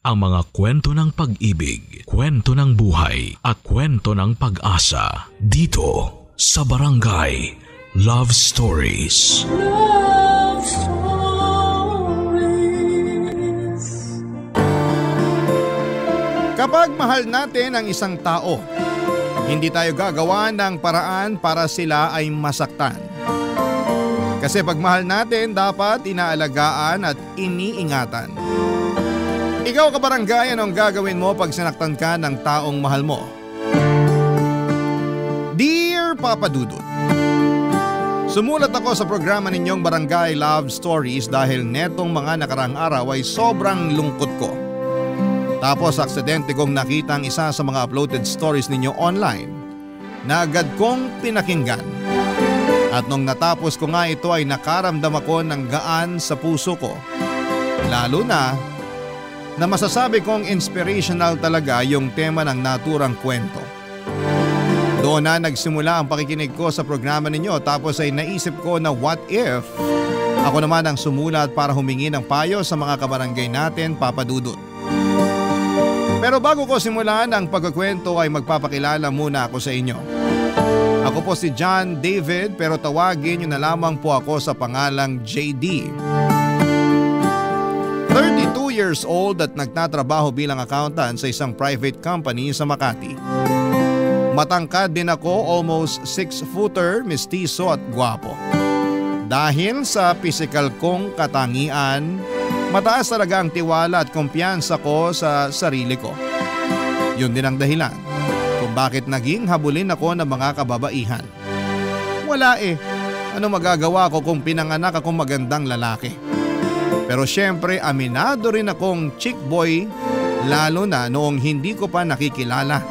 ang mga kwento ng pag-ibig, kwento ng buhay at kwento ng pag-asa dito sa Barangay Love Stories. Love Stories. Kapag mahal natin ang isang tao, hindi tayo gagawa ng paraan para sila ay masaktan. Kasi pag mahal natin, dapat inaalagaan at iniingatan. Ikaw kabarangay, anong gagawin mo pag sinaktan ka ng taong mahal mo? Dear Papa Dudut, sumulat ako sa programa ninyong Barangay Love Stories dahil netong mga nakarang araw ay sobrang lungkot ko. Tapos aksidente kong nakita ang isa sa mga uploaded stories ninyo online na agad kong pinakinggan. At nung natapos ko nga ito ay nakaramdam ako ng gaan sa puso ko. Lalo na masasabi kong inspirational talaga yung tema ng naturang kwento. Doon na nagsimula ang pakikinig ko sa programa ninyo tapos ay naisip ko na what if ako naman ang sumulat para humingi ng payo sa mga kabarangay natin, Papa Dudut. Pero bago ko simulan ang pagkukwento ay magpapakilala muna ako sa inyo. Ako po si John David pero tawagin niyo na lamang po ako sa pangalang JD. 32 years old at nagtatrabaho bilang accountant sa isang private company sa Makati. Matangkad din ako, almost 6-footer, mestizo at gwapo. Dahil sa physical kong katangian, mataas talaga ang tiwala at kumpiyansa ko sa sarili ko. Yun din ang dahilan kung bakit naging habulin ako ng mga kababaihan. Wala ano magagawa ko kung pinanganak akong magandang lalaki? Pero syempre aminado rin akong chick boy lalo na noong hindi ko pa nakikilala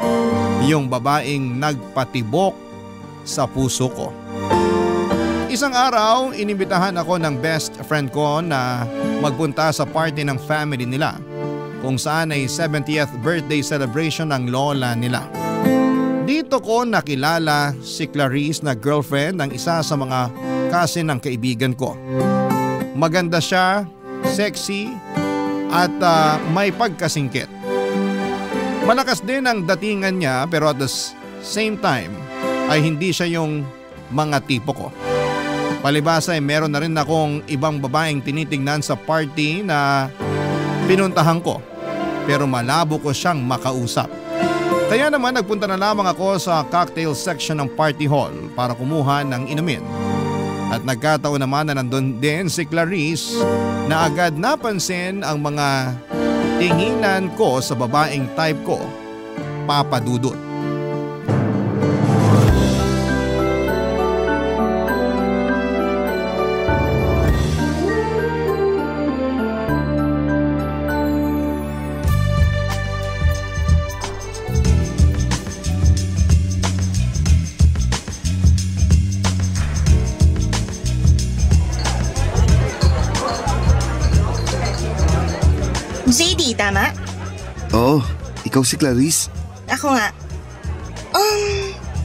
yung babaeng nagpatibok sa puso ko. Isang araw, inimbitahan ako ng best friend ko na magpunta sa party ng family nila kung saan ay 70th birthday celebration ng lola nila. Dito ko nakilala si Clarice na girlfriend ng isa sa mga cousin ng kaibigan ko. Maganda siya, sexy at may pagkasingkit. Malakas din ang datingan niya pero at the same time ay hindi siya yung mga tipo ko. Palibasa ay meron na rin akong ibang babaeng tinitingnan sa party na pinuntahan ko pero malabo ko siyang makausap. Kaya naman nagpunta na lamang ako sa cocktail section ng party hall para kumuha ng inumin. At nagkataon naman na nandun din si Clarice na agad napansin ang mga tinginan ko sa babaeng type ko, Papa Dudut. JD, tama? Oo, ikaw si Clarice? Ako nga.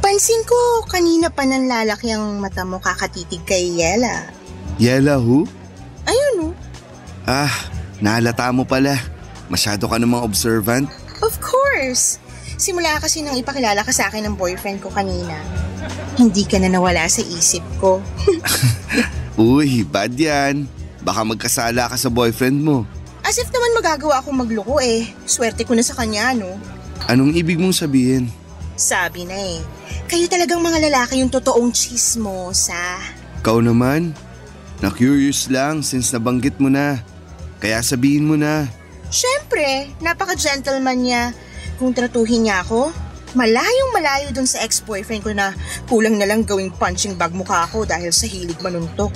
Pansin ko kanina pa nang lalaki ang mata mo kakatitig kay Yela. Yela who? Ayun nahalata mo pala. Masyado ka namang observant. Of course. Simula kasi nang ipakilala ka sa akin ng boyfriend ko kanina. Hindi ka na nawala sa isip ko. Uy, bad yan. Baka magkasala ka sa boyfriend mo. As if naman magagawa akong magloko Swerte ko na sa kanya, no? Anong ibig mong sabihin? Sabi na kayo talagang mga lalaki yung totoong chismosa. Ikaw naman? Na-curious lang since nabanggit mo na. Kaya sabihin mo na. Siyempre, napaka-gentleman niya. Kung tratuhin niya ako, malayong malayo dun sa ex-boyfriend ko na kulang na lang gawing punching bag mukha ako dahil sa hilig manuntok.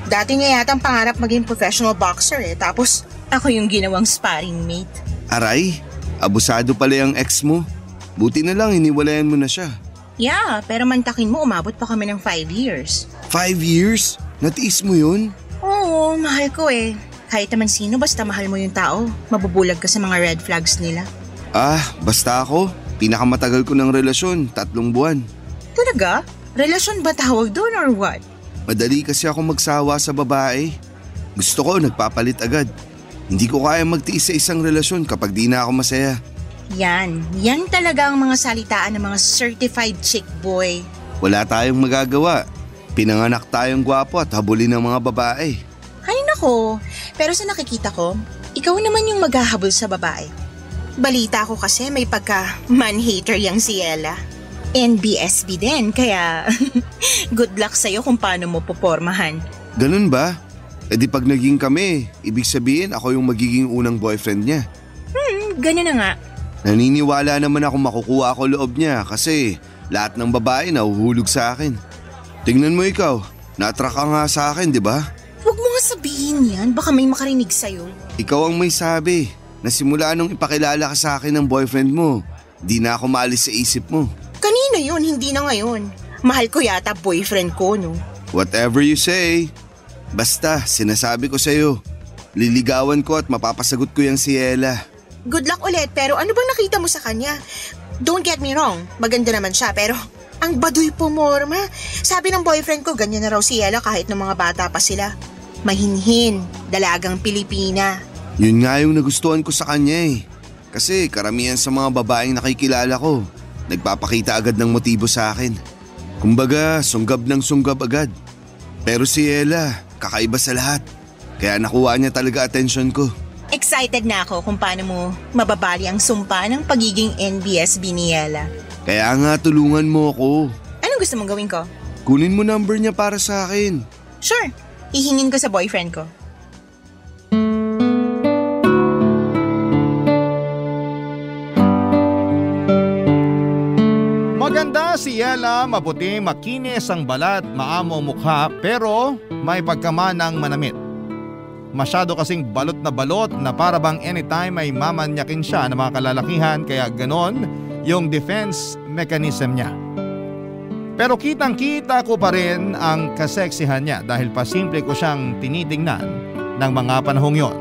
Dati nga yata ang pangarap maging professional boxer tapos ako yung ginawang sparring mate. Aray, abusado pala yung ex mo. Buti na lang iniwalayan mo na siya. Yeah, pero mantakin mo umabot pa kami ng 5 years. 5 years? Natiis mo yun? Oo, mahal ko Kahit naman sino basta mahal mo yung tao, mabubulag ka sa mga red flags nila. Basta ako. Pinakamatagal ko ng relasyon, 3 buwan. Talaga? Relasyon ba tawag doon or what? Madali kasi ako magsawa sa babae. Gusto ko nagpapalit agad. Hindi ko kaya magtiis sa isang relasyon kapag di na ako masaya. Yan talaga ang mga salitaan ng mga certified chick boy. Wala tayong magagawa. Pinanganak tayong gwapo at habulin ng mga babae. Ay nako, pero sa nakikita ko, ikaw naman yung maghahabol sa babae. Balita ko kasi may pagka-man-hater yang si Ella. NBSB din, kaya good luck sa'yo kung paano mo popormahan. Ganun ba? E di pag naging kami, ibig sabihin ako yung magiging unang boyfriend niya. Ganun na nga. Naniniwala naman ako makukuha ako loob niya kasi lahat ng babae nahuhulog sa akin. Tingnan mo ikaw, na-attract ka nga sa akin, di ba? Huwag mo nga sabihin yan, baka may makarinig sa'yo. Ikaw ang may sabi. Nasimula nung ipakilala ka sa akin ng boyfriend mo, di na ako maalis sa isip mo. Kanina yun, hindi na ngayon. Mahal ko yata boyfriend ko, no? Whatever you say. Basta, sinasabi ko sa'yo. Liligawan ko at mapapasagot ko yung si Ella. Good luck ulit, pero ano bang nakita mo sa kanya? Don't get me wrong, maganda naman siya, pero ang baduy pumorma. Sabi ng boyfriend ko, ganyan na raw si Ella kahit ng mga bata pa sila. Mahinhin, dalagang Pilipina. Yun nga yung nagustuhan ko sa kanya eh. Kasi karamihan sa mga babaeng nakikilala ko, nagpapakita agad ng motibo sa akin. Kumbaga, sunggab ng sunggab agad. Pero si Ella, kakaiba sa lahat. Kaya nakuha niya talaga atensyon ko. Excited na ako kung paano mo mababali ang sumpa ng pagiging NBSB ni Ella. Kaya nga tulungan mo ako. Anong gusto mong gawin ko? Kunin mo number niya para sa akin. Sure, hihingin ko sa boyfriend ko. Maganda si Ella, maputi, makinis ang balat, maamo ang mukha pero may pagkamanang manamit. Masyado kasing balot na para bang anytime ay mamanyakin siya ng mga kalalakihan kaya ganon yung defense mechanism niya. Pero kitang-kita ko pa rin ang kaseksihan niya dahil pasimple ko siyang tinitingnan ng mga panahong yon.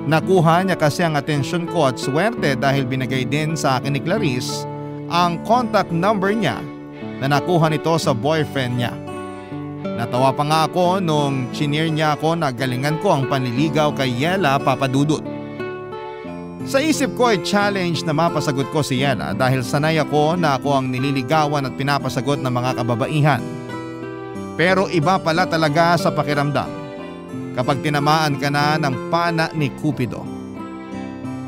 Nakuha niya kasi ang atensyon ko at swerte dahil binigay din sa akin ni Clarice ang contact number niya na nakuha nito sa boyfriend niya. Natawa pa nga ako nung chineer niya ako na galingan ko ang panliligaw kay Ella Papadudut. Sa isip ko ay challenge na mapasagot ko si Ella dahil sanay ako na ako ang nililigawan at pinapasagot ng mga kababaihan. Pero iba pala talaga sa pakiramdam kapag tinamaan ka na ng pana ni Cupido.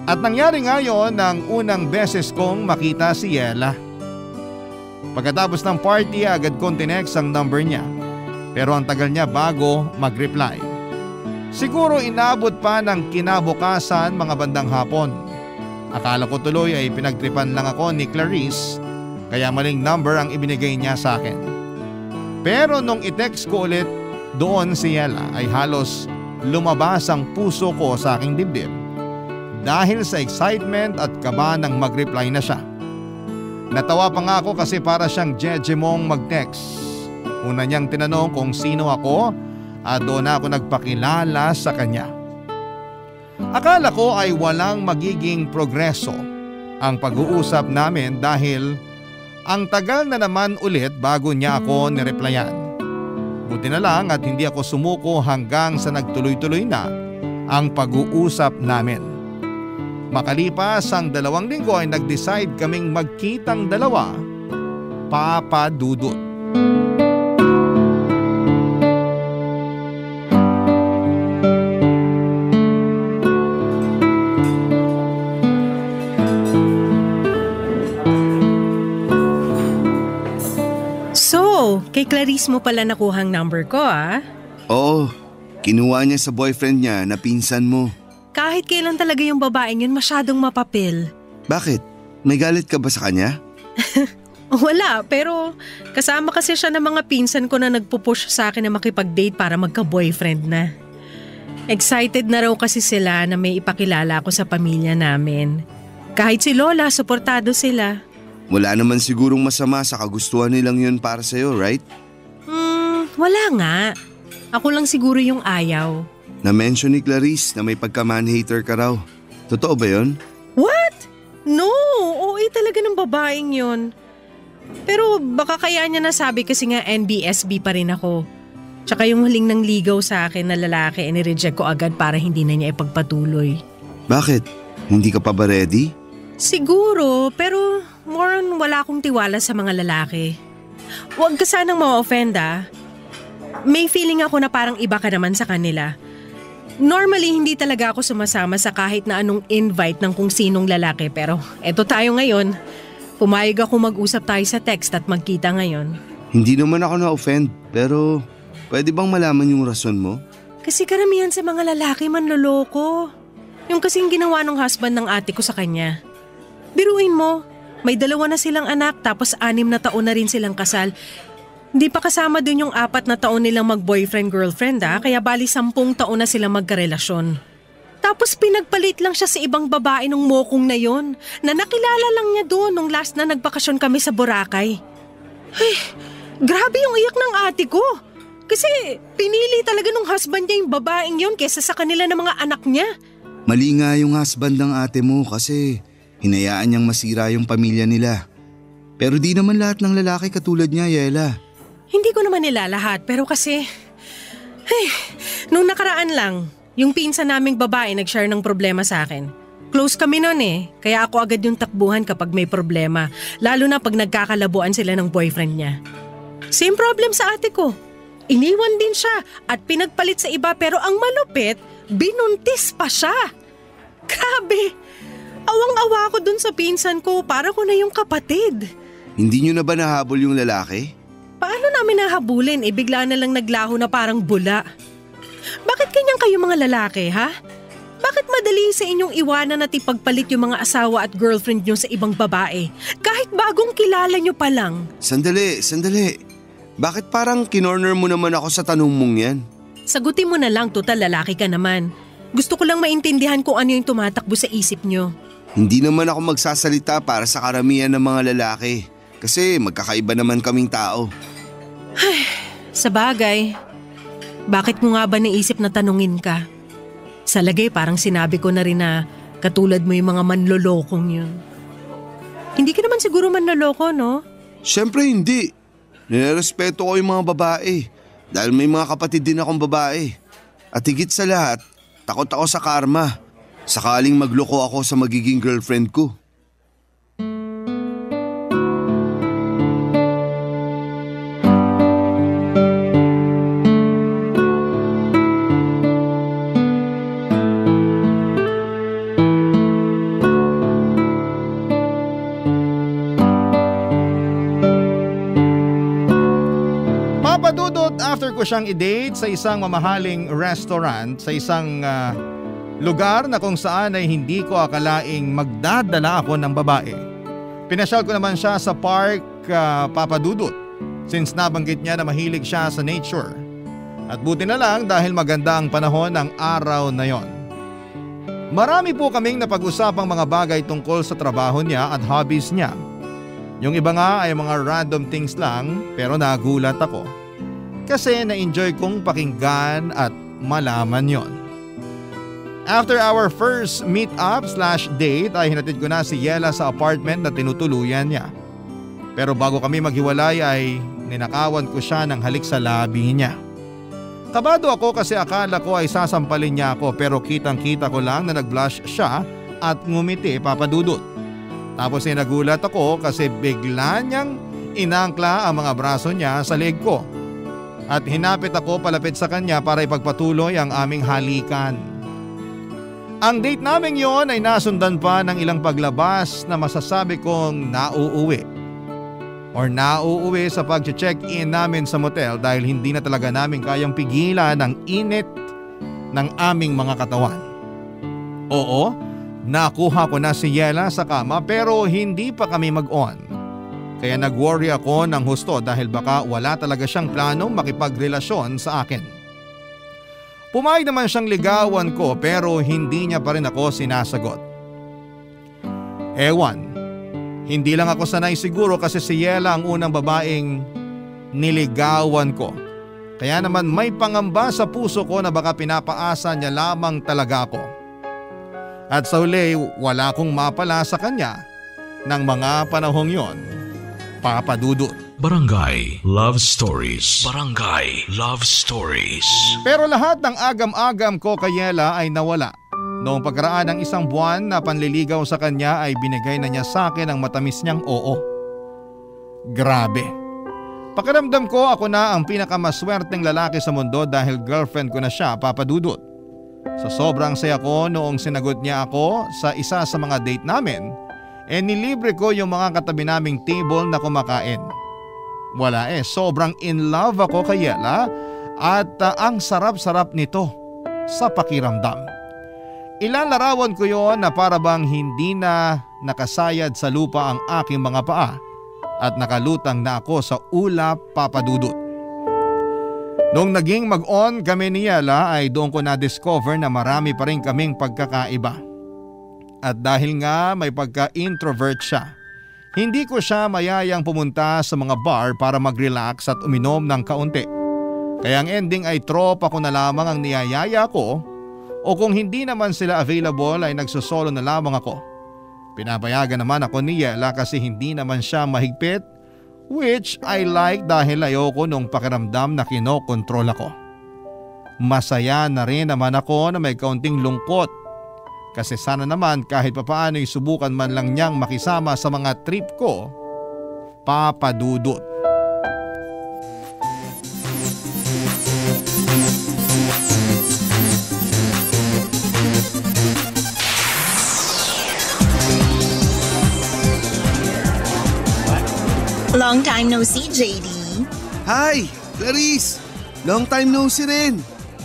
At nangyari nga yon ng unang beses kong makita si Ella. Pagkatapos ng party agad kong tinext ang number niya pero ang tagal niya bago mag-reply. Siguro inabot pa ng kinabukasan mga bandang hapon. Akala ko tuloy ay pinagtripan lang ako ni Clarice kaya maling number ang ibinigay niya sa akin. Pero nung i-text ko ulit doon si Ella ay halos lumabas ang puso ko sa aking dibdib dahil sa excitement at kaba nang mag-reply na siya. Natawa pa nga ako kasi para siyang jejemong mag-text. Una niyang tinanong kung sino ako at doon ako nagpakilala sa kanya. Akala ko ay walang magiging progreso ang pag-uusap namin dahil ang tagal na naman ulit bago niya ako nireplyan. Buti na lang at hindi ako sumuko hanggang sa nagtuloy-tuloy na ang pag-uusap namin. Makalipas ang 2 linggo ay nag-decide kaming magkitang dalawa, Papadudut. Kay Clarice mo pala nakuhang number ko Oo, kinuha niya sa boyfriend niya na pinsan mo. Kahit kailan talaga yung babaeng yun masyadong mapapil. Bakit? May galit ka ba sa kanya? Wala, pero kasama kasi siya ng mga pinsan ko na nagpupush sa akin na makipag-date para magka-boyfriend na. Excited na raw kasi sila na may ipakilala ako sa pamilya namin. Kahit si Lola, suportado sila. Wala naman sigurong masama sa kagustuhan nilang yun para sa'yo, right? Wala nga. Ako lang siguro yung ayaw. Na-mention ni Clarice na may pagka-man-hater ka raw. Totoo ba yun? What? No, OA talaga ng babaeng yun. Pero baka kaya niya nasabi kasi nga NBSB pa rin ako. Tsaka yung huling nang ligaw sa akin na lalaki, nireject ko agad para hindi na niya ipagpatuloy. Bakit? Hindi ka pa ba ready? Siguro, pero more on wala akong tiwala sa mga lalaki. Huwag ka sanang ma-offend ah. May feeling ako na parang iba ka naman sa kanila. Normally, hindi talaga ako sumasama sa kahit na anong invite ng kung sinong lalaki pero eto tayo ngayon. Pumayag ako mag-usap tayo sa text at magkita ngayon. Hindi naman ako na-offend pero pwede bang malaman yung rason mo? Kasi karamihan sa mga lalaki manloloko. Yung kasing ginawa ng husband ng ate ko sa kanya. Biruin mo, may 2 na silang anak tapos 6 na taon na rin silang kasal. Hindi pa kasama dun yung 4 na taon nilang mag-boyfriend-girlfriend kaya bali 10 taon na silang magkarelasyon. Tapos pinagpalit lang siya sa ibang babae nung mokong na yon na nakilala lang niya doon nung last na nagbakasyon kami sa Boracay. Ay, grabe yung iyak ng ate ko. Kasi pinili talaga nung husband niya yung babaeng yon kesa sa kanila ng mga anak niya. Mali nga yung husband ng ate mo kasi hinayaan niyang masira yung pamilya nila. Pero di naman lahat ng lalaki katulad niya, Yela. Hindi ko naman nila lahat pero kasi… Ay, nung nakaraan lang, yung pinsan naming babae nag-share ng problema sa akin. Close kami nun kaya ako agad yung takbuhan kapag may problema, lalo na pag nagkakalabuan sila ng boyfriend niya. Same problem sa ate ko. Iniwan din siya at pinagpalit sa iba pero ang malupit, binuntis pa siya. Grabe! Awang-awa ako dun sa pinsan ko, para ko na yung kapatid. Hindi niyo na ba nahabol yung lalaki? Paano namin nahabulin? Bigla na lang naglaho na parang bula. Bakit ganyan kayo mga lalaki, ha? Bakit madali sa inyong iwanan at ipagpalit yung mga asawa at girlfriend nyo sa ibang babae? Kahit bagong kilala nyo pa lang. Sandali. Bakit parang kinorner mo naman ako sa tanong mong yan? Sagutin mo na lang, total lalaki ka naman. Gusto ko lang maintindihan kung ano yung tumatakbo sa isip nyo. Hindi naman ako magsasalita para sa karamihan ng mga lalaki. Kasi magkakaiba naman kaming tao. Ay, sa bagay. Bakit mo nga ba naisip na tanungin ka? Sa lagay parang sinabi ko na rin na katulad mo yung mga manlolokong yun. Hindi ka naman siguro manloloko, no? Siyempre hindi. Nirerespeto ko yung mga babae. Dahil may mga kapatid din akong babae. At higit sa lahat, takot ako sa karma. Sakaling magloko ako sa magiging girlfriend ko. After ko siyang i-date sa isang mamahaling restaurant sa isang lugar na kung saan ay hindi ko akalaing magdadala ako ng babae. Pinasyal ko naman siya sa park, Papa Dudut, since nabanggit niya na mahilig siya sa nature. At buti na lang dahil maganda ang panahon ng araw na yon. Marami po kaming napag-usapang mga bagay tungkol sa trabaho niya at hobbies niya. Yung iba nga ay mga random things lang pero nagulat ako. Kasi na-enjoy kong pakinggan at malaman yon. After our first meet-up/date ay hinatid ko na si Yela sa apartment na tinutuluyan niya. Pero bago kami maghiwalay ay ninakawan ko siya ng halik sa labi niya. Kabado ako kasi akala ko ay sasampalin niya ako pero kitang-kita ko lang na nag-blush siya at ngumiti, Papa Dudut. Tapos ay nagulat ako kasi bigla niyang inangkla ang mga braso niya sa leg ko. At hinapit ako palapit sa kanya para ipagpatuloy ang aming halikan. Ang date naming yon ay nasundan pa ng ilang paglabas na masasabi kong nauuwi. Or nauuwi sa pag-check-in namin sa motel dahil hindi na talaga namin kayang pigilan ang init ng aming mga katawan. Oo, nakuha ko na si Yela sa kama pero hindi pa kami mag-on. Kaya nag-worry ako ng husto dahil baka wala talaga siyang planong makipagrelasyon sa akin. Pumayag naman siyang ligawan ko pero hindi niya pa rin ako sinasagot. Ewan, hindi lang ako sanay siguro kasi si Yela ang unang babaeng niligawan ko. Kaya naman may pangamba sa puso ko na baka pinapaasa niya lamang talaga ako. At sa huli wala akong mapala sa kanya ng mga panahong yon. Papa Dudut. Barangay Love Stories. Barangay Love Stories. Pero lahat ng agam-agam ko kay Yela ay nawala. Noong pagkaraan ng isang buwan na panliligaw sa kanya ay binigay na niya sa akin ang matamis niyang oo. Grabe. Pakiramdam ko ako na ang pinakamaswerteng lalaki sa mundo dahil girlfriend ko na siya, Papa Dudut. Sa sobrang saya ko noong sinagot niya ako sa isa sa mga date namin, nilibre ko yung mga katabi naming table na kumakain. Wala sobrang in love ako kay Yela at ang sarap-sarap nito sa pakiramdam. Ilang larawan ko yon na para bang hindi na nakasayad sa lupa ang aking mga paa at nakalutang na ako sa ulap, Papa Dudut. Noong naging mag-on kami ni Yela ay doon ko na-discover na marami pa rin kaming pagkakaiba. At dahil nga may pagka-introvert siya, hindi ko siya mayayang pumunta sa mga bar para mag-relax at uminom ng kaunti. Kaya ang ending ay tropa ko na lamang ang niyayaya ko o kung hindi naman sila available ay nagsosolo na lamang ako. Pinapayagan naman ako ni Yela kasi hindi naman siya mahigpit, which I like dahil ayoko nung pakiramdam na kinokontrol ako. Masaya na rin naman ako na may kaunting lungkot kasi sana naman kahit papaano subukan man lang niyang makisama sa mga trip ko, Papa Dudut. Long time no see, JD. Hi, Clarice! Long time no see rin.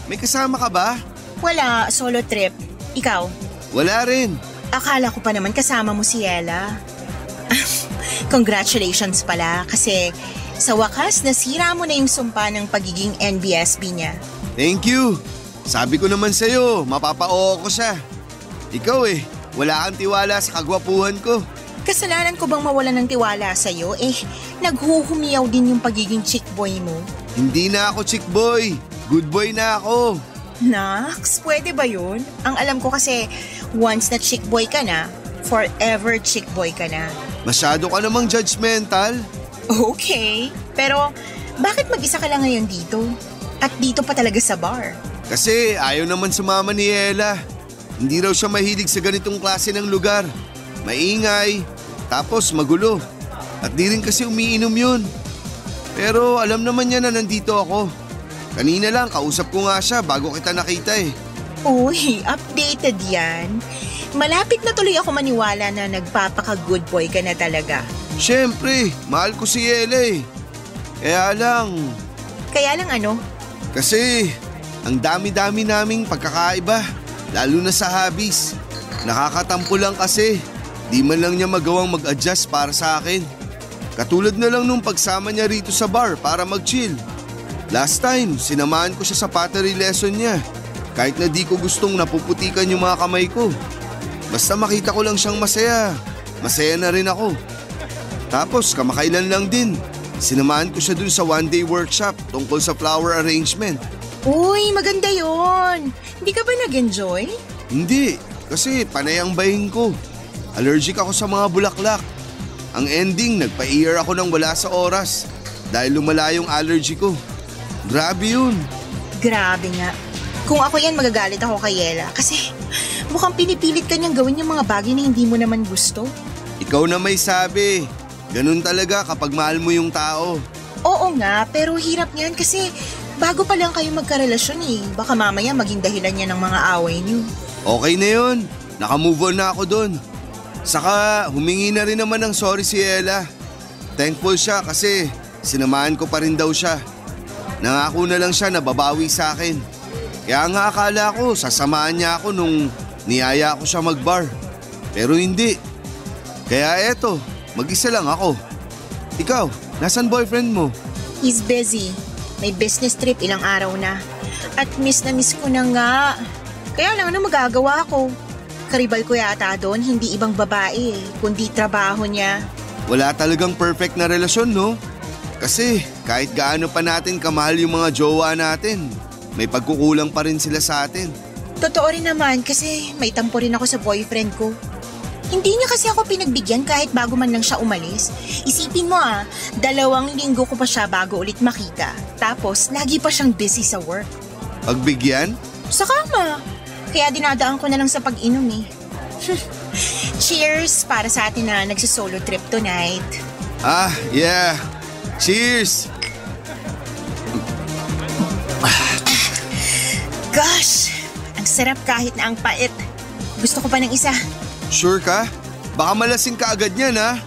May kasama ka ba? Wala, solo trip. Ikaw? Wala rin. Akala ko pa naman kasama mo si Yela. Congratulations pala kasi sa wakas nasira mo na yung sumpa ng pagiging NBSB niya. Thank you. Sabi ko naman sa'yo, mapapa-oo ko siya. Ikaw wala kang tiwala sa kagwapuhan ko. Kasalanan ko bang mawalan ng tiwala sa'yo? Naghuhumiyaw din yung pagiging chick boy mo. Hindi na ako chick boy. Good boy na ako. Nax, pwede ba yun? Ang alam ko kasi once na chick boy ka na, forever chick boy ka na. Masyado ka namang judgmental. Okay, pero bakit mag-isa ka lang ngayon dito? At dito pa talaga sa bar? Kasi ayaw naman sumama ni Yela. Hindi raw siya mahilig sa ganitong klase ng lugar. Maingay, tapos magulo. At di rin kasi umiinom yun. Pero alam naman niya na nandito ako. Kanina lang, kausap ko nga siya bago kita nakita Uy, updated yan. Malapit na tuloy ako maniwala na nagpapaka-good boy ka na talaga. Siyempre, mahal ko si Yela Kaya lang... Kaya lang ano? Kasi ang dami-dami naming pagkakaiba, lalo na sa hobbies. Nakakatampo lang kasi. Di man lang niya magawang mag-adjust para sa akin. Katulad na lang nung pagsama niya rito sa bar para mag-chill. Last time, sinamahan ko siya sa pottery lesson niya. Kahit na di ko gustong napuputikan yung mga kamay ko. Basta makita ko lang siyang masaya. Masaya na rin ako. Tapos kamakailan lang din, sinamahan ko siya dun sa one-day workshop tungkol sa flower arrangement. Uy, maganda yon. Hindi ka ba nag-enjoy? Hindi, kasi panay ang bahin ko. Allergic ako sa mga bulaklak. Ang ending, nagpa-ER ako ng wala sa oras dahil lumala yung allergy ko. Grabe yun. Grabe nga. Kung ako yan, magagalit ako kay Yela kasi mukhang pinipilit ka niyang gawin yung mga bagay na hindi mo naman gusto. Ikaw na may sabi. Ganun talaga kapag mahal mo yung tao. Oo nga, pero hirap niyan kasi bago pa lang kayo magkarelasyon Baka mamaya maging dahilan niya ng mga away niyo. Okay na yun. Naka-move on na ako dun. Saka humingi na rin naman ng sorry si Yela. Thankful siya kasi sinamahan ko pa rin daw siya. Nangako na lang siya na babawi sa akin. Kaya nga akala ko sasamahan niya ako nung niyaya ko siya mag-bar. Pero hindi. Kaya eto, mag-isa lang ako. Ikaw, nasan boyfriend mo? He's busy. May business trip ilang araw na. At miss na miss ko na nga. Kaya lang ano magagawa ko? Karibal ko yata doon, hindi ibang babae kundi trabaho niya. Wala talagang perfect na relasyon, no? Kasi kahit gaano pa natin kamahal yung mga jowa natin, may pagkukulang pa rin sila sa atin. Totoo rin naman kasi may tampo rin ako sa boyfriend ko. Hindi niya kasi ako pinagbigyan kahit bago man lang siya umalis. Isipin mo 2 linggo ko pa siya bago ulit makita. Tapos lagi pa siyang busy sa work. Pagbigyan? Sa kama. Kaya dinadaan ko na lang sa pag-inom eh. Cheers para sa atin na nagsisolo trip tonight. Yeah. Cheers! Gosh, ang sarap kahit na ang pait. Gusto ko pa ng isa. Sure ka? Baka malasing ka agad niyan ha?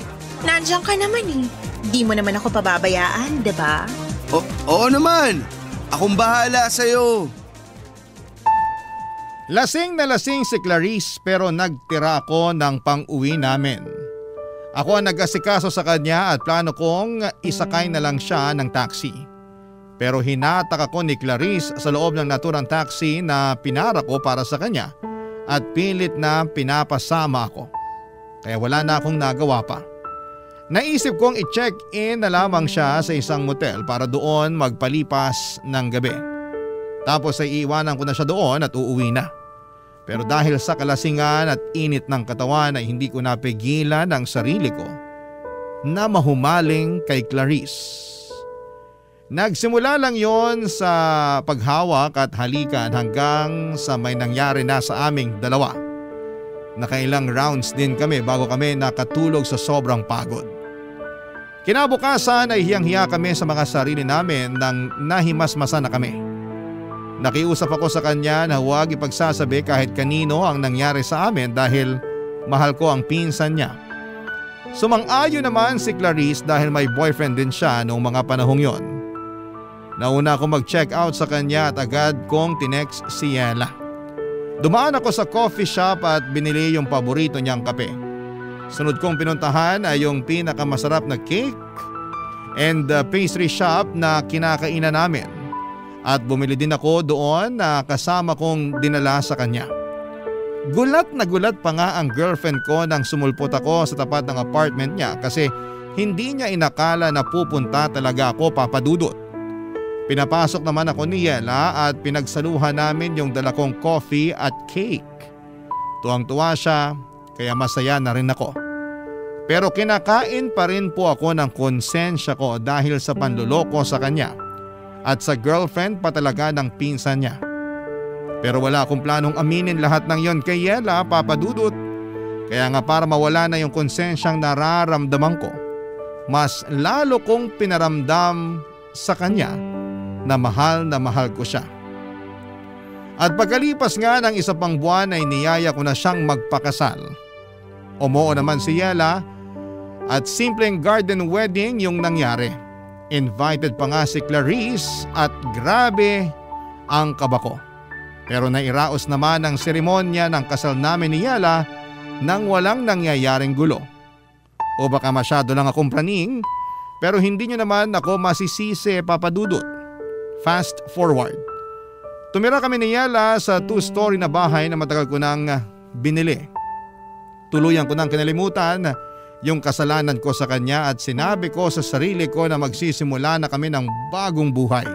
Nandiyan ka naman eh. Di mo naman ako pababayaan, diba? Oo naman. Akong bahala sa'yo. Lasing na lasing si Clarice pero nagtira ako ng pang-uwi namin. Ako ang nag-asikaso sa kanya at plano kong isakay na lang siya ng taxi. Pero hinatak ako ni Clarice sa loob ng naturang taxi na pinara ko para sa kanya at pilit na pinapasama ako. Kaya wala na akong nagawa pa. Naisip kong i-check-in na lamang siya sa isang motel para doon magpalipas ng gabi. Tapos ay iiwanan ko na siya doon at uuwi na. Pero dahil sa kalasingan at init ng katawan ay hindi ko napigilan ang sarili ko na mahumaling kay Clarice. Nagsimula lang yon sa paghawak at halikan hanggang sa may nangyari na sa aming dalawa. Nakailang rounds din kami bago kami nakatulog sa sobrang pagod. Kinabukasan ay hiyang-hiya kami sa mga sarili namin nang nahimasmasan na kami. Nakiusap ako sa kanya na huwag ipagsasabi kahit kanino ang nangyari sa amin dahil mahal ko ang pinsan niya. Sumang-ayon naman si Clarice dahil may boyfriend din siya noong mga panahong yon. Nauna ako mag-check out sa kanya at agad kong tinext si Yela. Dumaan ako sa coffee shop at binili yung paborito niyang kape. Sunod kong pinuntahan ay yung pinakamasarap na cake and pastry shop na kinakainan namin. At bumili din ako doon na kasama kong dinala sa kanya. Gulat na gulat pa nga ang girlfriend ko nang sumulpot ako sa tapat ng apartment niya kasi hindi niya inakala na pupunta talaga ako, Papa Dudut. Pinapasok naman ako ni Yela at pinagsaluhan namin yung dala kong coffee at cake. Tuwang-tuwa siya kaya masaya na rin ako. Pero kinakain pa rin po ako ng konsensya ko dahil sa panluloko sa kanya at sa girlfriend pa talaga ng pinsan niya. Pero wala akong planong aminin lahat ng yon kay Yela, Papa Dudut. Kaya nga para mawala na yung konsensyang nararamdaman ko, mas lalo kong pinaramdam sa kanya na mahal ko siya. At pagkalipas nga ng isa pang buwan ay niyaya ko na siyang magpakasal. Umoo naman si Yela at simpleng garden wedding yung nangyari. Invited pa nga si Clarice at grabe ang kaba ko. Pero nairaos naman ang seremonya ng kasal namin ni Yela nang walang nangyayaring gulo. O baka masyado lang akong praning pero hindi nyo naman ako masisisi, Papa Dudut. Fast forward. Tumira kami ni Yela sa 2-story na bahay na matagal ko nang binili. Tuluyan ko nang kinalimutan yung kasalanan ko sa kanya at sinabi ko sa sarili ko na magsisimula na kami ng bagong buhay.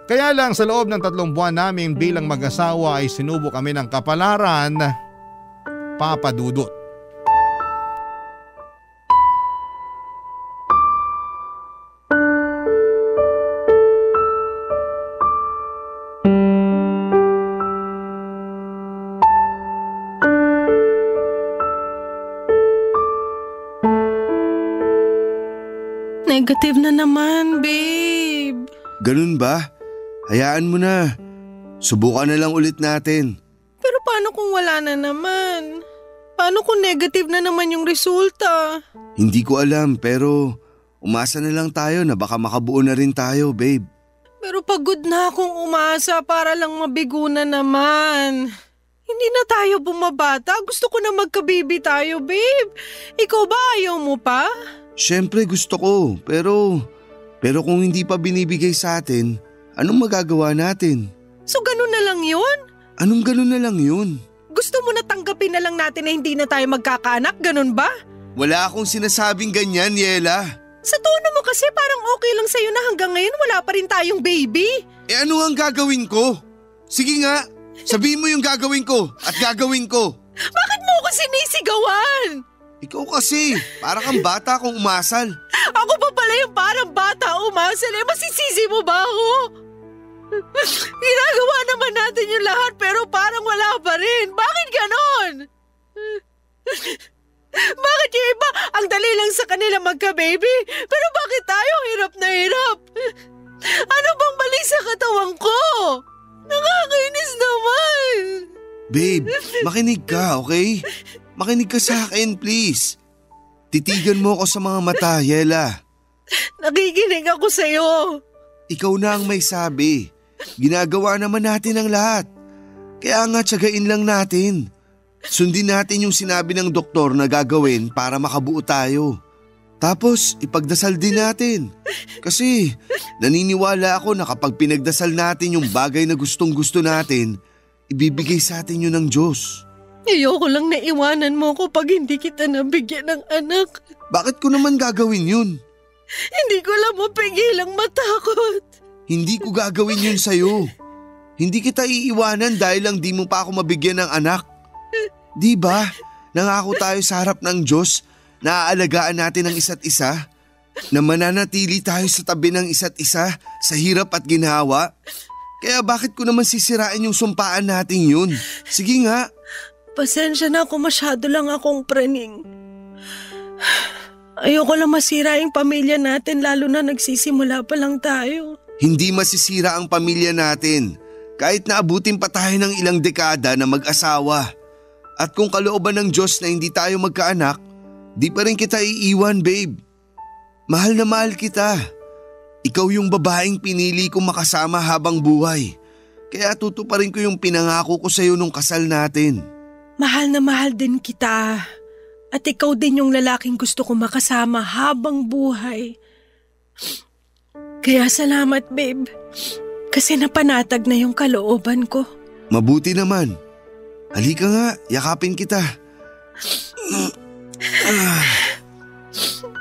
Kaya lang sa loob ng 3 buwan namin bilang mag-asawa ay sinubo kami ng kapalaran, Papa Dudut. Negative na naman, babe. Ganun ba? Hayaan mo na. Subukan na lang ulit natin. Pero paano kung wala na naman? Paano kung negative na naman yung resulta? Hindi ko alam pero umasa na lang tayo na baka makabuo na rin tayo, babe. Pero pagod na akong umasa para lang mabigo na naman. Hindi na tayo bumabata. Gusto ko na magka-baby tayo, babe. Ikaw ba ayaw mo pa? Siyempre gusto ko pero kung hindi pa binibigay sa atin, anong magagawa natin? So ganun na lang yun? Anong ganun na lang yun? Gusto mo na tanggapin na lang natin na hindi na tayo magkakaanak, ganun ba? Wala akong sinasabing ganyan, Yela. Sa tono mo kasi parang okay lang sa'yo na hanggang ngayon wala pa rin tayong baby. Eh ano ang gagawin ko? Sige nga, sabihin mo yung gagawin ko at gagawin ko. Bakit mo ako Ikaw kasi, para kang bata kung umasal. Ako pa pala yung parang bata umasal masisisi mo ba ako? Ginagawa naman natin yung lahat pero parang wala pa rin. Bakit ganon? Bakit yung iba ang dali lang sa kanila magka-baby? Pero bakit tayo hirap na hirap? Ano bang mali sa katawan ko? Nakakainis naman. Babe, makinig ka, okay? Makinig ka sa akin, please. Titigan mo ako sa mga mata, Yela. Nakikinig ako sa'yo. Ikaw na ang may sabi. Ginagawa naman natin ang lahat. Kaya nga tiyagain lang natin. Sundin natin yung sinabi ng doktor na gagawin para makabuo tayo. Tapos ipagdasal din natin. Kasi naniniwala ako na kapag pinagdasal natin yung bagay na gustong-gusto natin, ibibigay sa atin yun ng Diyos. Ayoko lang na iwanan mo ko pag hindi kita nabigyan ng anak. Bakit ko naman gagawin yun? Hindi ko lang mapigilang matakot. Hindi ko gagawin yun sa'yo. Hindi kita iiwanan dahil lang di mo pa ako mabigyan ng anak. Di ba? Nangako tayo sa harap ng Diyos na aalagaan natin ang isa't isa, na mananatili tayo sa tabi ng isa't isa sa hirap at ginhawa. Kaya bakit ko naman sisirain yung sumpaan natin yun? Sige nga. Pasensya na kung masyado lang akong praning. Ayoko lang masira yung pamilya natin lalo na nagsisimula pa lang tayo. Hindi masisira ang pamilya natin kahit naabutin pa tayo ng ilang dekada na mag-asawa. At kung kalooban ng Diyos na hindi tayo magkaanak, di pa rin kita iiwan, babe. Mahal na mahal kita. Ikaw yung babaeng pinili kong makasama habang buhay. Kaya tutuparin ko yung pinangako ko sa'yo nung kasal natin. Mahal na mahal din kita. At ikaw din yung lalaking gusto ko makasama habang buhay. Kaya salamat, babe. Kasi napanatag na yung kalooban ko. Mabuti naman. Halika nga, yakapin kita.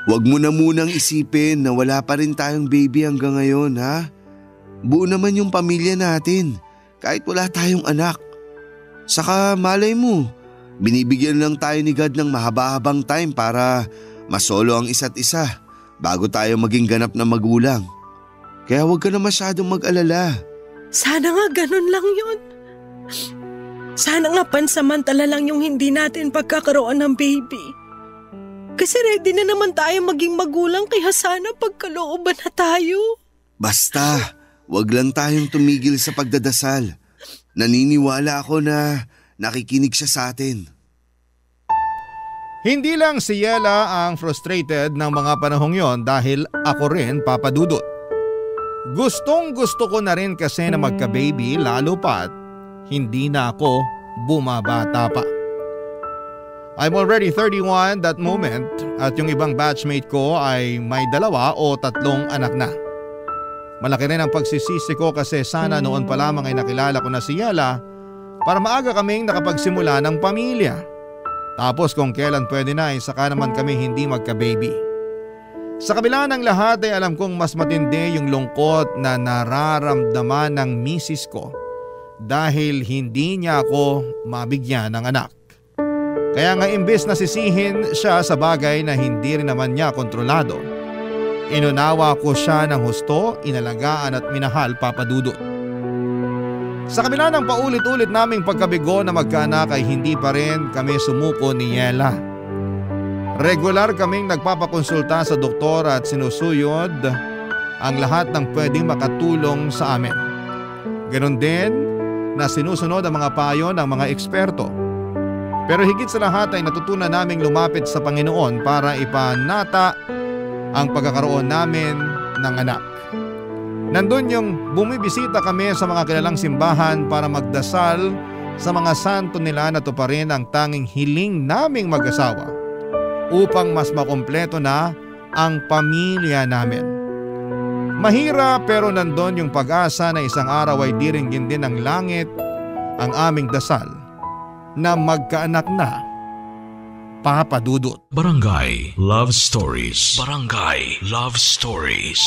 Huwag mo na munang isipin na wala pa rin tayong baby hanggang ngayon, ha? Buo naman yung pamilya natin, kahit wala tayong anak. Saka malay mo, binibigyan lang tayo ni God ng mahaba-habang time para masolo ang isa't isa bago tayo maging ganap na magulang. Kaya huwag ka na masyadong mag-alala. Sana nga ganun lang yun. Sana nga pansamantala lang yung hindi natin pagkakaroon ng baby. Kasi ready na naman tayo maging magulang kaya sana pagkalooban na tayo. Basta, wag lang tayong tumigil sa pagdadasal. Naniniwala ako na nakikinig siya sa atin. Hindi lang si Yela ang frustrated ng mga panahong yon dahil ako rin, Papa Dudut. Gustong gusto ko na rin kasi na magka-baby lalo pa't hindi na ako bumabata pa. I'm already 31 that moment at yung ibang batchmate ko ay may 2 o 3 anak na. Malaki rin ang pagsisisi ko kasi sana noon pa lamang ay nakilala ko na si Yela para maaga kaming nakapagsimula ng pamilya. Tapos kung kailan pwede na ay saka naman kami hindi magka-baby. Sa kabila ng lahat ay alam kong mas matindi yung lungkot na nararamdaman ng misis ko dahil hindi niya ako mabigyan ng anak. Kaya nga imbes na sisihin siya sa bagay na hindi rin naman niya kontrolado, inunawa ko siya ng husto, inalagaan at minahal, Papa Dudut. Sa kabila ng paulit-ulit naming pagkabigo na magkaanak ay hindi pa rin kami sumuko ni Yela. Regular kaming nagpapakonsulta sa doktor at sinusuyod ang lahat ng pwedeng makatulong sa amin. Ganon din na sinusunod ang mga payo ng mga eksperto. Pero higit sa lahat ay natutunan naming lumapit sa Panginoon para ipanata ang pagkakaroon namin ng anak. Nandun yung bumibisita kami sa mga kilalang simbahan para magdasal sa mga santo nila na tuparin ang tanging hiling naming mag-asawa upang mas makumpleto na ang pamilya namin. Mahirap pero nandun yung pag-asa na isang araw ay diringgin din ng langit ang aming dasal na magkaanak na, Papa Dudut. Barangay Love Stories. Barangay Love Stories.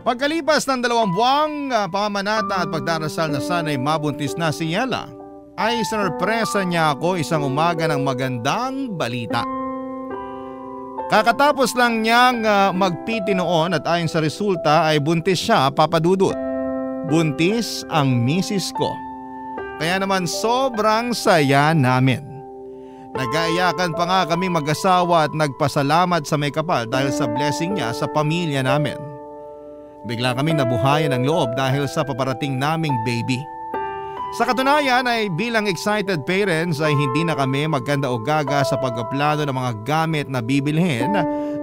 Pagkalipas ng 2 buwang pamamanata at pagdarasal na sana'y mabuntis na si Yela, ay sinurpresa niya ako isang umaga ng magandang balita. Kakatapos lang niyang magpiti noon at ayon sa resulta ay buntis siya, Papa Dudut. Buntis ang misis ko. Kaya naman sobrang saya namin. Nag-aayakan pa nga kami mag-asawa at nagpasalamat sa may kapal dahil sa blessing niya sa pamilya namin. Bigla kami nabuhayan ng loob dahil sa paparating naming baby. Sa katunayan ay bilang excited parents ay hindi na kami magkanda o gaga sa pagpaplano ng mga gamit na bibilhin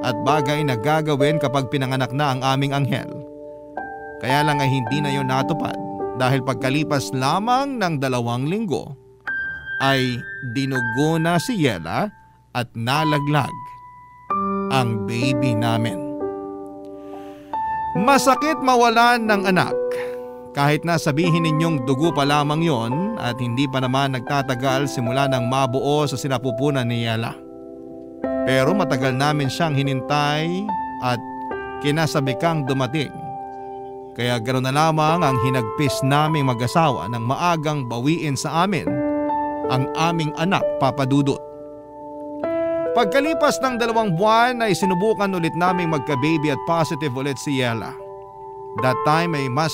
at bagay na gagawin kapag pinanganak na ang aming anghel. Kaya lang ay hindi na yon natupad dahil pagkalipas lamang ng 2 linggo ay dinugo na si Yela at nalaglag ang baby namin. Masakit mawalan ng anak. Kahit na sabihin ninyong dugo pa lamang yon at hindi pa naman nagtatagal simula nang mabuo sa sinapupunan ni Yela. Pero matagal namin siyang hinintay at kinasabikang dumating. Kaya ganoon na lamang ang hinagpis naming mag-asawa nang maagang bawiin sa amin ang aming anak, Papa Dudut. Pagkalipas ng 2 buwan ay sinubukan ulit naming magka-baby at positive ulit si Yela. That time ay mas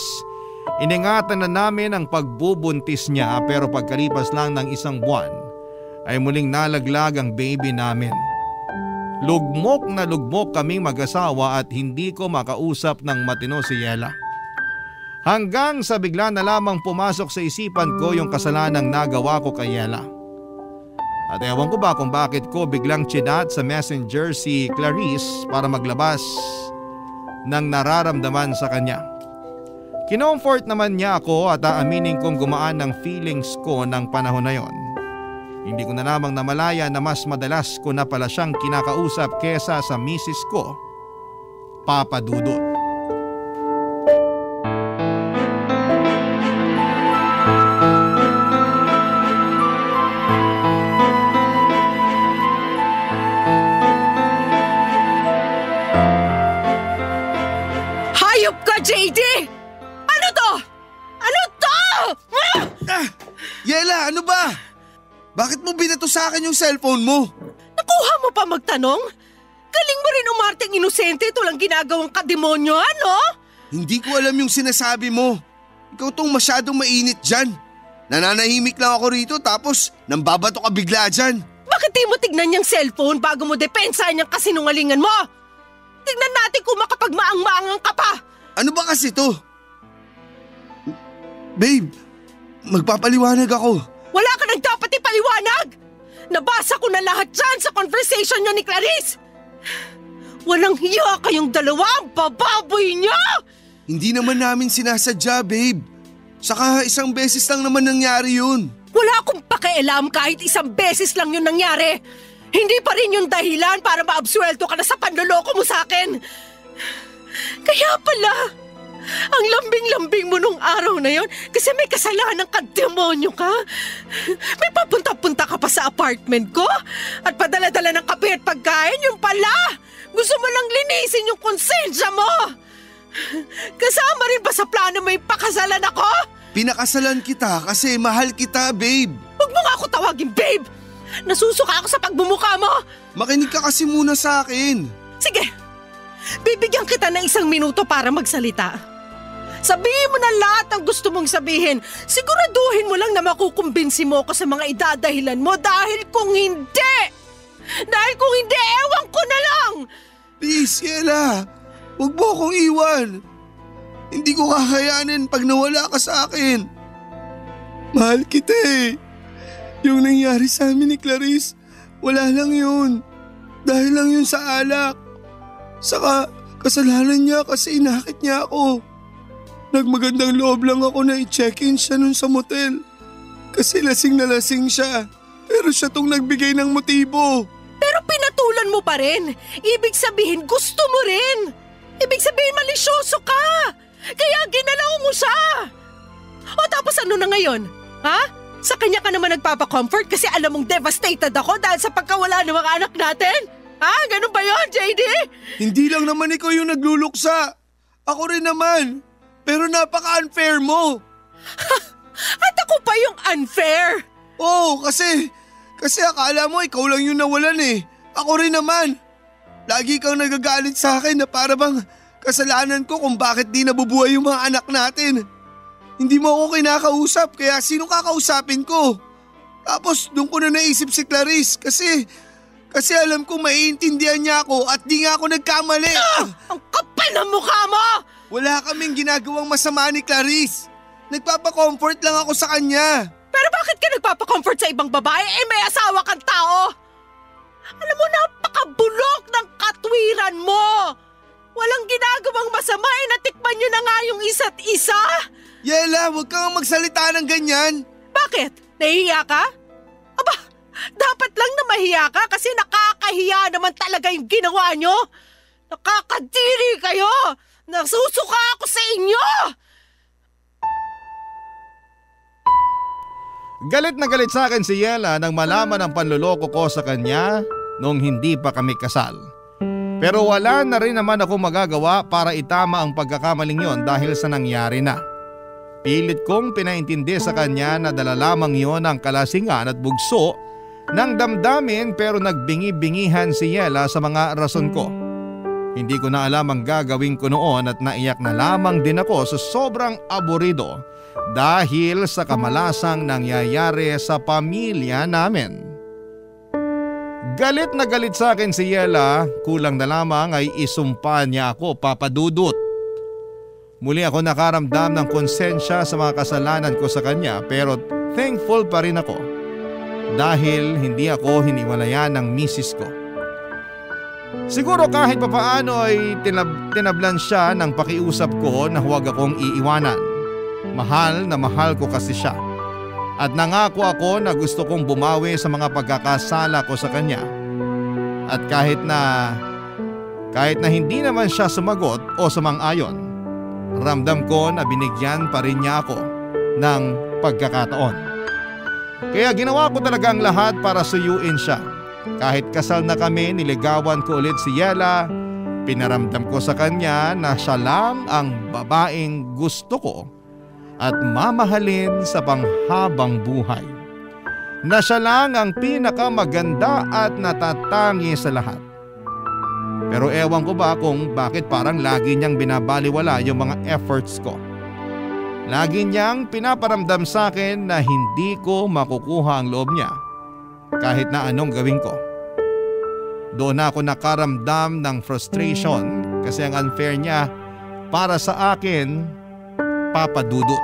iningatan na namin ang pagbubuntis niya pero pagkalipas lang ng 1 buwan ay muling nalaglag ang baby namin. Lugmok na lugmok kaming mag-asawa at hindi ko makausap ng matino si Yela. Hanggang sa bigla na lamang pumasok sa isipan ko yung kasalanang nagawa ko kay Yela. At ewan ko ba kung bakit ko biglang chinat sa messenger si Clarice para maglabas ng nararamdaman sa kanya. Kinomfort naman niya ako at aaminin kong gumaan ng feelings ko ng panahon na yon. Hindi ko na lamang namalaya na mas madalas ko na pala siyang kinakausap kesa sa misis ko, Papa Dudut. Hayop ka, JD! Ano to? Ano to? Yela, ano ba? Bakit mo binato sa akin yung cellphone mo? Nakuha mo pa magtanong? Galing mo rin umarteng inosente, ito lang ginagawang kademonyo, ano? Hindi ko alam yung sinasabi mo. Ikaw tong masyadong mainit dyan. Nananahimik lang ako rito tapos nambabato ka bigla dyan. Bakit di mo tignan yung cellphone bago mo depensahan yung kasinungalingan mo? Tignan natin kung makapagmaang-maangang ka pa. Ano ba kasi to? Babe, magpapaliwanag ako. Wala ka nang dapat ipaliwanag! Nabasa ko na lahat dyan sa conversation niyo ni Clarice! Walang hiya kayong dalawa, ang bababoy niyo! Hindi naman namin sinasadya, babe. Saka 1 beses lang naman nangyari yun. Wala akong pakialam kahit 1 beses lang yun nangyari. Hindi pa rin yung dahilan para maabsuelto ka na sa panloloko mo sa akin. Kaya pala, ang lambing-lambing mo nung araw na yon kasi may kasalanan ka, demonyo ka. May papunta-punta ka pa sa apartment ko at padala-dala ng kape at pagkain, yung pala. Gusto mo lang linisin yung konsensya mo. Kasama rin ba sa plano may pakasalan ako? Pinakasalan kita kasi mahal kita, babe. Huwag mo nga ako tawagin, babe. Nasusuka ako sa pagbumuka mo. Makinig ka kasi muna sa akin. Sige, bibigyan kita ng 1 minuto para magsalita. Sabihin mo na lahat ng gusto mong sabihin. Siguraduhin mo lang na makukumbinsi mo ko sa mga idadahilan mo dahil kung hindi, ewan ko na lang. Please, Yela. Huwag mo akong iwan. Hindi ko kakayanin pag nawala ka sa akin. Mahal kita eh. Yung nangyari sa amin ni Clarice, wala lang yun. Dahil lang yun sa alak. Saka kasalanan niya kasi inakit niya ako. Nagmagandang loob lang ako na i-check-in siya nun sa motel. Kasi lasing na lasing siya. Pero siya tong nagbigay ng motibo. Pero pinatulan mo pa rin. Ibig sabihin gusto mo rin. Ibig sabihin malisyoso ka. Kaya ginalaw mo siya. O tapos ano na ngayon? Ha? Sa kanya ka naman nagpapa-comfort kasi alam mong devastated ako dahil sa pagkawala ng mga anak natin? Ha? Ganun ba yun, JD? Hindi lang naman ikaw yung nagluluksa. Ako rin naman. Pero napaka-unfair mo. At ako pa yung unfair? Oo, kasi akala mo ikaw lang yung nawalan eh. Ako rin naman. Lagi kang nagagalit sa akin na para bang kasalanan ko kung bakit di nabubuhay yung mga anak natin. Hindi mo ako kinakausap kaya sino kakausapin ko? Tapos doon ko na naisip si Clarice kasi alam kong maiintindihan niya ako at di nga ako nagkamali. Ang kapal ng mukha mo! Wala kaming ginagawang masama ni Clarice. Nagpapa-comfort lang ako sa kanya. Pero bakit ka nagpapa-comfort sa ibang babae? May asawa kang tao! Alam mo, napakabulok ng katwiran mo! Walang ginagawang masama, natikman nyo na nga yung isa't isa! Yela, huwag kang magsalita ng ganyan. Bakit? Nahihiya ka? Aba, dapat lang na mahiya ka kasi nakakahiya naman talaga yung ginawa nyo! Nakakadiri kayo! Nasusuka ako sa inyo! Galit na galit sa akin si Yela nang malaman ang panluloko ko sa kanya noong hindi pa kami kasal. Pero wala na rin naman ako magagawa para itama ang pagkakamaling yon dahil sa nangyari na. Pilit kong pinaintindi sa kanya na dala lamang yon ang kalasingan at bugso ng damdamin pero nagbingi-bingihan si Yela sa mga rason ko. Hindi ko na alam ang gagawin ko noon at naiyak na lamang din ako sa sobrang aburido dahil sa kamalasang nangyayari sa pamilya namin. Galit na galit sa akin si Yela, kulang na lamang ay isumpa niya ako, Papa Dudut. Muli ako nakaramdam ng konsensya sa mga kasalanan ko sa kanya pero thankful pa rin ako dahil hindi ako hiniwalayan ng misis ko. Siguro kahit papaano ay tinablan siya ng pakiusap ko na huwag akong iiwanan. Mahal na mahal ko kasi siya. At nangako ako na gusto kong bumawi sa mga pagkakasala ko sa kanya. At kahit na hindi naman siya sumagot o sumang-ayon, ramdam ko na binigyan pa rin niya ako ng pagkakataon. Kaya ginawa ko talaga ang lahat para suyuin siya. Kahit kasal na kami, niligawan ko ulit si Yela. Pinaramdam ko sa kanya na siya lang ang babaeng gusto ko at mamahalin sa panghabang buhay. Na siya lang ang pinakamaganda at natatangi sa lahat. Pero ewan ko ba kung bakit parang lagi niyang binabaliwala yung mga efforts ko. Lagi niyang pinaparamdam sa akin na hindi ko makukuha ang loob niya kahit na anong gawin ko. Doon ako nakaramdam ng frustration kasi ang unfair niya para sa akin, Papa Dudut.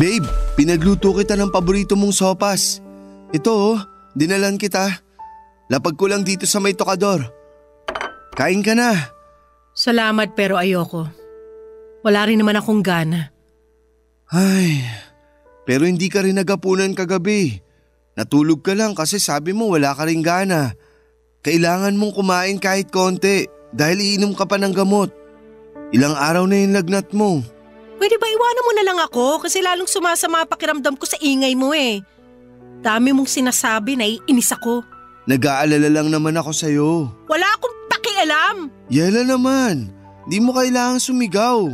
Babe, pinagluto kita ng paborito mong sopas. Ito dinalan kita. Lapag ko lang dito sa may tokador. Kain ka na. Salamat pero ayoko. Wala rin naman akong gana. Ay, pero hindi ka rin nagapunan kagabi. Natulog ka lang kasi sabi mo wala ka rin gana. Kailangan mong kumain kahit konti dahil iinom ka pa ng gamot. Ilang araw na yung lagnat mo. Pwede ba iwanan mo na lang ako kasi lalong sumasama pakiramdam ko sa ingay mo eh. Dami mong sinasabi, naiinis ako. Nag-aalala lang naman ako sa'yo. Wala akong pakialam. Yela naman, di mo kailangang sumigaw.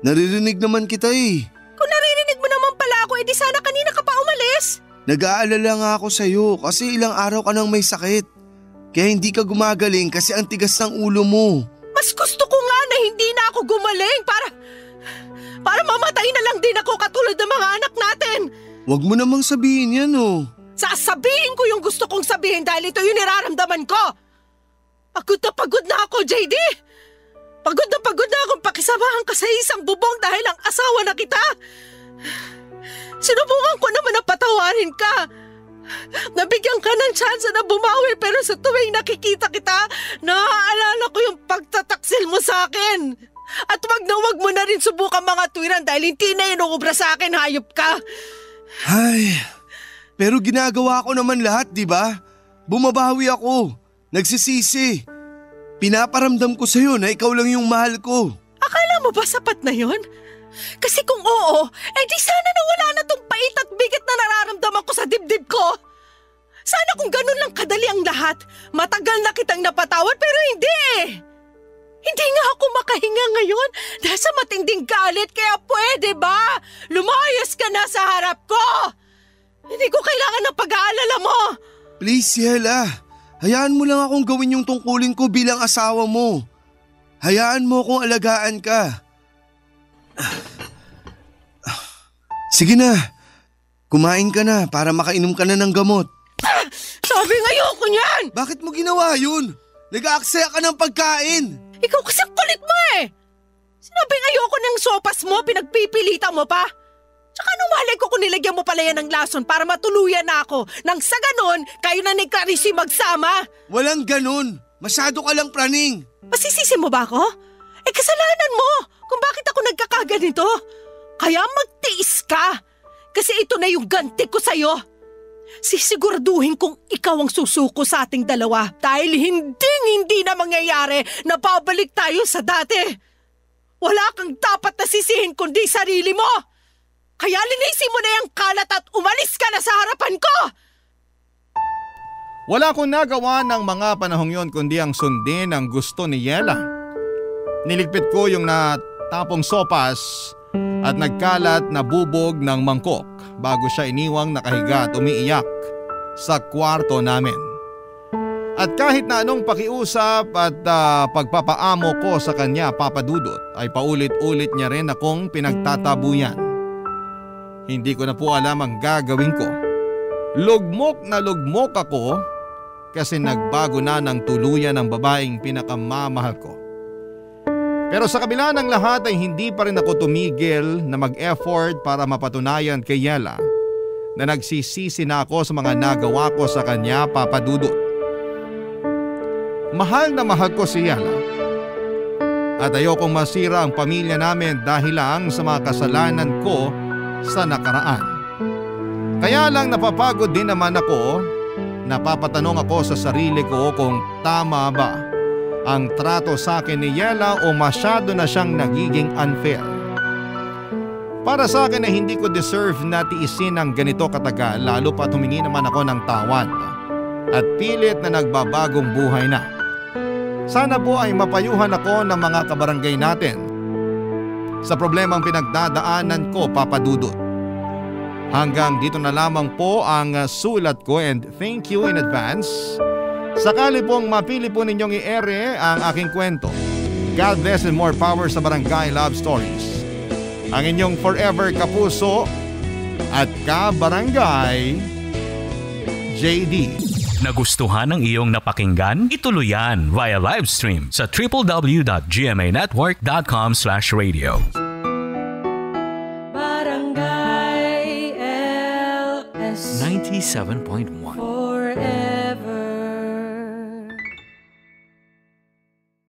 Naririnig naman kita eh. Kung naririnig mo naman pala ako, edi sana kanina ka pa umalis. Nag-aalala nga ako sa'yo kasi ilang araw ka nang may sakit. Kaya hindi ka gumagaling kasi ang tigas ng ulo mo. Mas gusto ko nga na hindi na ako gumaling para mamatay na lang din ako katulad ng mga anak natin. Huwag mo namang sabihin yan oh. Sasabihin ko yung gusto kong sabihin dahil ito yung niraramdaman ko. Pagod na ako, JD. Pagod na akong pakisamahan ka sa isang bubong dahil ang asawa na kita. Sinubukan ko naman na patawarin ka. Nabigyan ka ng tsansa na bumawi pero sa tuwing nakikita kita, naaalala ko yung pagtataksil mo sa akin. At wag mo na rin subukan mga tuwiran dahil hindi na inuubra sa akin, hayop ka. Ay, pero ginagawa ko naman lahat, di ba? Bumabawi ako, nagsisisi. Pinaparamdam ko sa'yo na ikaw lang yung mahal ko. Akala mo ba sapat na yon? Kasi kung oo, di sana nawala na tong pait at bigat na nararamdaman ko sa dibdib lahat, matagal na kitang napatawad pero hindi eh. Hindi nga ako makahinga ngayon dahil sa matinding galit kaya pwede ba? Lumayas ka na sa harap ko! Hindi ko kailangan ng pag-aalala mo! Please, Yela. Hayaan mo lang akong gawin yung tungkulin ko bilang asawa mo. Hayaan mo akong alagaan ka. Sige na. Kumain ka na para makainom ka na ng gamot. Sabi nga ayoko niyan! Bakit mo ginawa yun? Nag-aaksaya ka ng pagkain. Ikaw kasi kulit mo eh! Sinabing ayoko ng sopas mo, pinagpipilitan mo pa. Tsaka nung malay ko kung nilagyan mo pala yan ng lason para matuluyan na ako. Nang sa ganon, kayo na ni Clarisse magsama. Walang ganon. Masyado ka lang praning. Masisisi mo ba ako? Eh kasalanan mo kung bakit ako nagkakaganito. Kaya magtiis ka. Kasi ito na yung ganti ko sa'yo. Sisiguraduhin kong ikaw ang susuko sa ating dalawa dahil hindi na mangyayari na pabalik tayo sa dati. Wala kang dapat na sisihin kundi sarili mo. Kaya linisin mo na yung kalat at umalis ka na sa harapan ko! Wala akong nagawa ng mga panahong yon kundi ang sundin ang gusto ni Yela. Niligpit ko yung natapong sopas at nagkalat na bubog ng mangkok bago siya iniwang nakahiga at umiiyak sa kwarto namin. At kahit na anong pakiusap at pagpapaamo ko sa kanya, Papa Dudut, ay paulit-ulit niya rin akong pinagtatabuyan. Hindi ko na po alam ang gagawin ko. Lugmok na lugmok ako kasi nagbago na ng tuluyan ang babaeng pinakamamahal ko. Pero sa kabila ng lahat ay hindi pa rin ako tumigil na mag-effort para mapatunayan kay Yela na nagsisisi na ako sa mga nagawa ko sa kanya, Papa Dudut. Mahal na mahal ko si Yela at ayokong masira ang pamilya namin dahil lang sa mga kasalanan ko sa nakaraan. Kaya lang napapagod din naman ako, napapatanong ako sa sarili ko kung tama ba ang trato sa akin ni Yela o masyado na siyang nagiging unfair. Para sa akin ay hindi ko deserve na tiisin ang ganito katagal, lalo pa humingi naman ako ng tawad at pilit na nagbabagong buhay na. Sana po ay mapayuhan ako ng mga kabarangay natin sa problemang pinagdadaanan ko, Papa Dudut. Hanggang dito na lamang po ang sulat ko and thank you in advance. Sakali pong mapili po ninyong i-ere ang aking kwento. God bless and more power sa Barangay Love Stories. Ang inyong forever kapuso at kabarangay, JD. Nagustuhan ng iyong napakinggan? Ituloy yan via live stream sa www.gmanetwork.com/radio. Barangay LS 97.1